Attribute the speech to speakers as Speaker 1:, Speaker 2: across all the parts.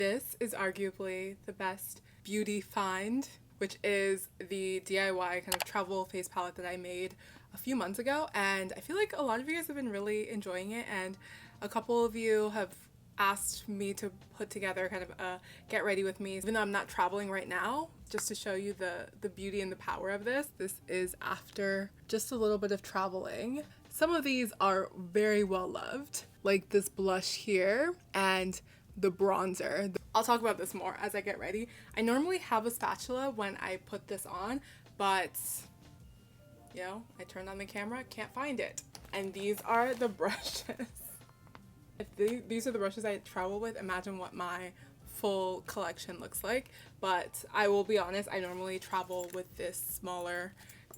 Speaker 1: This is arguably the best beauty find, which is the DIY kind of travel face palette that I made a few months ago, and I feel like a lot of you guys have been really enjoying it, and a couple of you have asked me to put together kind of a get ready with me, even though I'm not traveling right now, just to show you the beauty and the power of this. This is after just a little bit of traveling. Some of these are very well loved, like this blush here and the bronzer. I'll talk about this more as I get ready. I normally have a spatula when I put this on, but you know, I turned on the camera, can't find it. And these are the brushes. If these are the brushes I travel with, imagine what my full collection looks like. But I will be honest, I normally travel with this smaller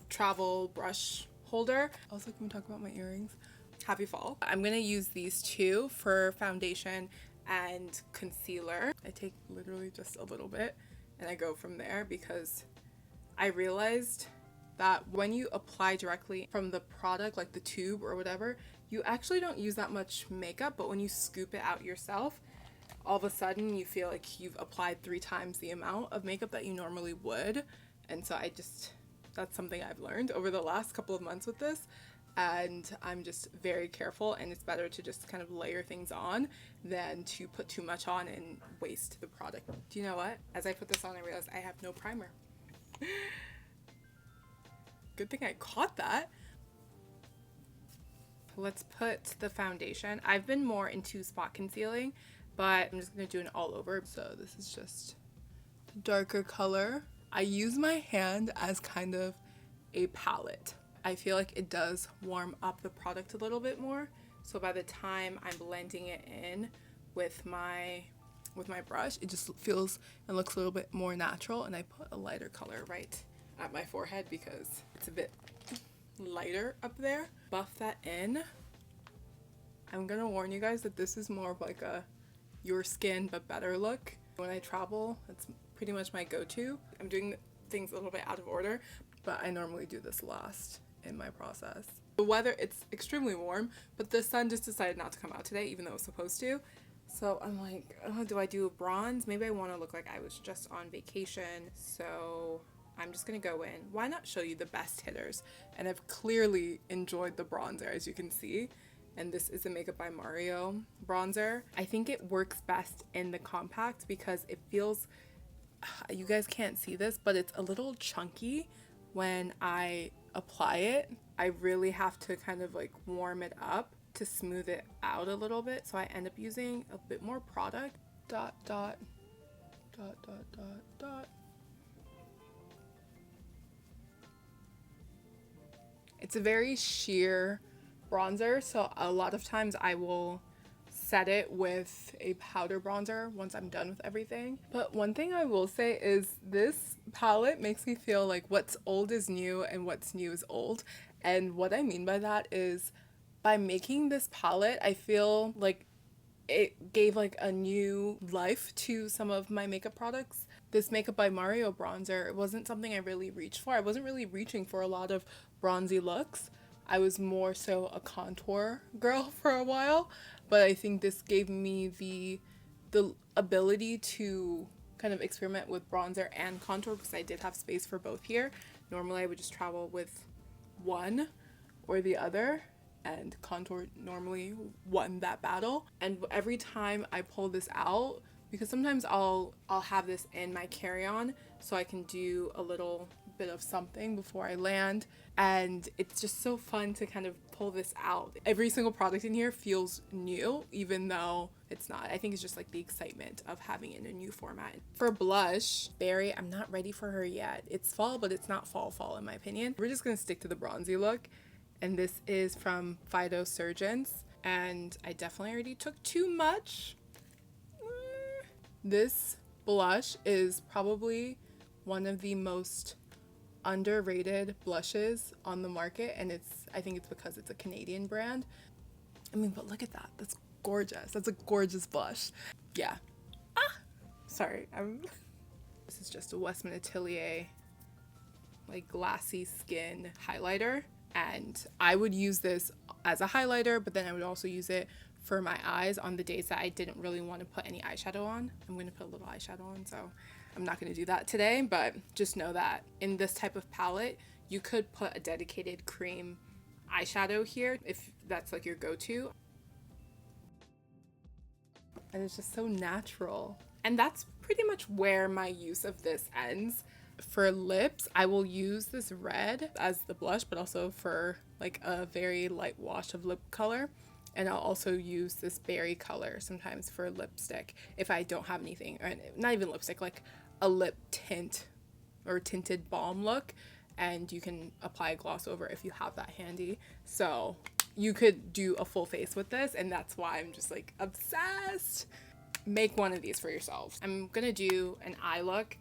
Speaker 1: travel brush holder. Also, can we talk about my earrings? Happy fall. I'm gonna use these two for foundation and concealer. I take literally just a little bit and I go from there, because I realized that when you apply directly from the product, like the tube or whatever, you actually don't use that much makeup, but when you scoop it out yourself, all of a sudden you feel like you've applied 3 times the amount of makeup that you normally would. And so that's something I've learned over the last couple of months with this, and I'm just very careful, and it's better to just kind of layer things on than to put too much on and waste the product. Do you know what? As I put this on, I realized I have no primer. Good thing I caught that. Let's put the foundation. I've been more into spot concealing, but I'm just gonna do an all over. So this is just the darker color. I use my hand as kind of a palette. I feel like it does warm up the product a little bit more. So by the time I'm blending it in with my brush, it just feels and looks a little bit more natural. And I put a lighter color right at my forehead because it's a bit lighter up there. Buff that in. I'm gonna warn you guys that this is more of like a your skin but better look. When I travel, that's pretty much my go-to. I'm doing things a little bit out of order, but I normally do this last in my process. The weather, it's extremely warm, but the sun just decided not to come out today, even though it was supposed to. So I'm like, oh, do I do a bronze? Maybe I want to look like I was just on vacation. So I'm just gonna go in. Why not show you the best hitters? And I've clearly enjoyed the bronzer, as you can see. And this is the Makeup by Mario bronzer. I think it works best in the compact because it feels, you guys can't see this, but it's a little chunky when I apply it. I really have to kind of like warm it up to smooth it out a little bit. So I end up using a bit more product. Dot, dot, dot, dot, dot, dot. It's a very sheer bronzer, so a lot of times I will set it with a powder bronzer once I'm done with everything. But one thing I will say is this palette makes me feel like what's old is new and what's new is old. And what I mean by that is, by making this palette, I feel like it gave like a new life to some of my makeup products. This Makeup by Mario bronzer, it wasn't something I really reached for. I wasn't really reaching for a lot of bronzy looks. I was more so a contour girl for a while, but I think this gave me the ability to kind of experiment with bronzer and contour, because I did have space for both here. Normally I would just travel with one or the other, and contour normally won that battle. And every time I pull this out, because sometimes I'll have this in my carry-on so I can do a little bit of something before I land, and it's just so fun to kind of pull this out. Every single product in here feels new, even though it's not. I think it's just like the excitement of having it in a new format. For blush, Berry, I'm not ready for her yet. It's fall, but it's not fall in my opinion. We're just gonna stick to the bronzy look, and this is from Phytosurgence, and I definitely already took too much. This blush is probably one of the most underrated blushes on the market, and I think it's because it's a Canadian brand. I mean, but look at that. That's gorgeous. That's a gorgeous blush. Yeah. Sorry. This is just a Westman Atelier like glassy skin highlighter, and I would use this as a highlighter, but then I would also use it for my eyes on the days that I didn't really want to put any eyeshadow on. I'm going to put a little eyeshadow on, so I'm not going to do that today, but just know that in this type of palette, you could put a dedicated cream eyeshadow here if that's like your go-to. And it's just so natural. And that's pretty much where my use of this ends. For lips, I will use this red as the blush, but also for like a very light wash of lip color. And I'll also use this berry color sometimes for lipstick if I don't have anything, or not even lipstick, like a lip tint or tinted balm look. And you can apply a gloss over if you have that handy. So you could do a full face with this, and that's why I'm just like obsessed. Make one of these for yourself. I'm gonna do an eye look,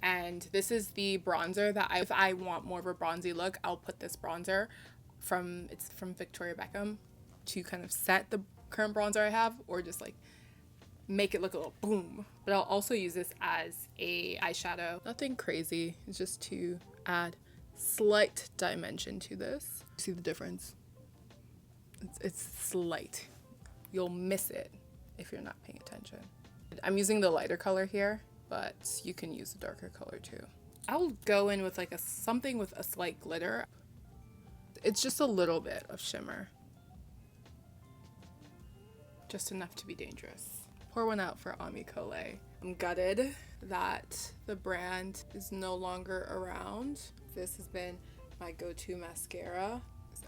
Speaker 1: and this is the bronzer that if I want more of a bronzy look, I'll put this bronzer from Victoria Beckham to kind of set the current bronzer I have, or just like make it look a little boom. But I'll also use this as a eyeshadow. Nothing crazy, it's just to add slight dimension to this. See the difference? It's slight. You'll miss it if you're not paying attention. I'm using the lighter color here, but you can use a darker color too. I'll go in with like something with a slight glitter. It's just a little bit of shimmer. Just enough to be dangerous. Pour one out for Ami Collet. I'm gutted that the brand is no longer around. This has been my go-to mascara.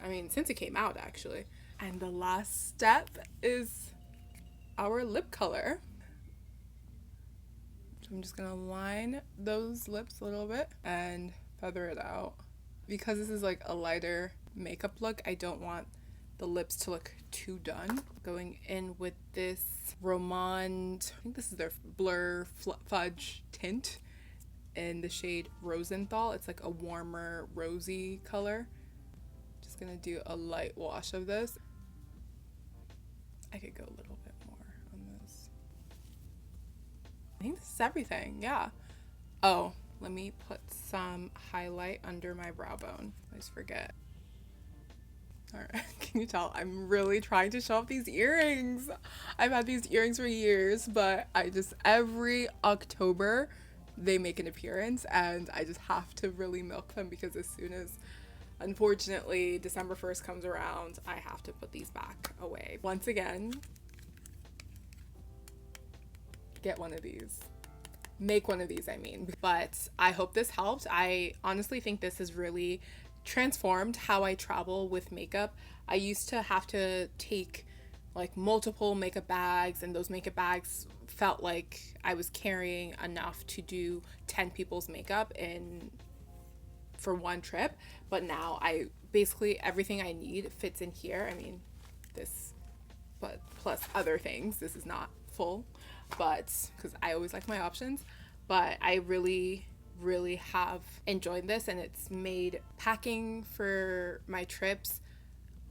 Speaker 1: I mean, since it came out actually. And the last step is our lip color. So I'm just gonna line those lips a little bit and feather it out. Because this is like a lighter makeup look, I don't want the lips to look too done. Going in with this Romand, I think this is their Blur Fudge tint in the shade Rosenthal. It's like a warmer rosy color. Just gonna do a light wash of this. I could go a little bit more on this. I think this is everything, yeah. Oh, let me put some highlight under my brow bone. I always forget. All right, can you tell I'm really trying to show off these earrings? I've had these earrings for years, but every October they make an appearance, and I just have to really milk them, because as soon as, unfortunately, December 1st comes around, I have to put these back away. Once again, get one of these. Make one of these, I mean. But I hope this helped. I honestly think this has really transformed how I travel with makeup. I used to have to take like multiple makeup bags, and those makeup bags felt like I was carrying enough to do 10 people's makeup for one trip. But now I basically, everything I need fits in here. I mean, this, but plus other things. This is not full, but because I always like my options. But I really have enjoyed this, and it's made packing for my trips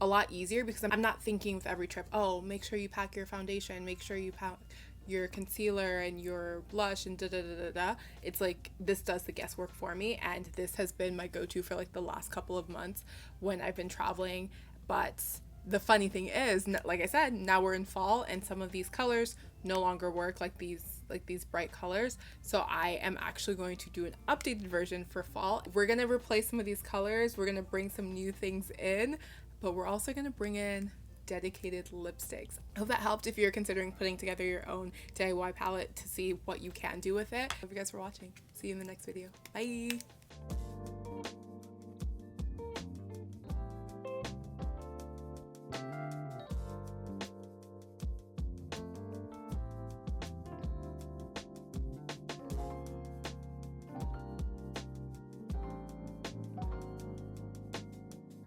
Speaker 1: a lot easier, because I'm not thinking with every trip, oh, make sure you pack your foundation, make sure you pack your concealer and your blush and da-da-da-da-da. It's like, this does the guesswork for me, and this has been my go-to for like the last couple of months when I've been traveling. But the funny thing is, like I said, now we're in fall, and some of these colors no longer work, like these bright colors. So I am actually going to do an updated version for fall. We're gonna replace some of these colors, we're gonna bring some new things in, but we're also gonna bring in dedicated lipsticks. I hope that helped if you're considering putting together your own DIY palette to see what you can do with it. Thank you guys for watching. See you in the next video. Bye.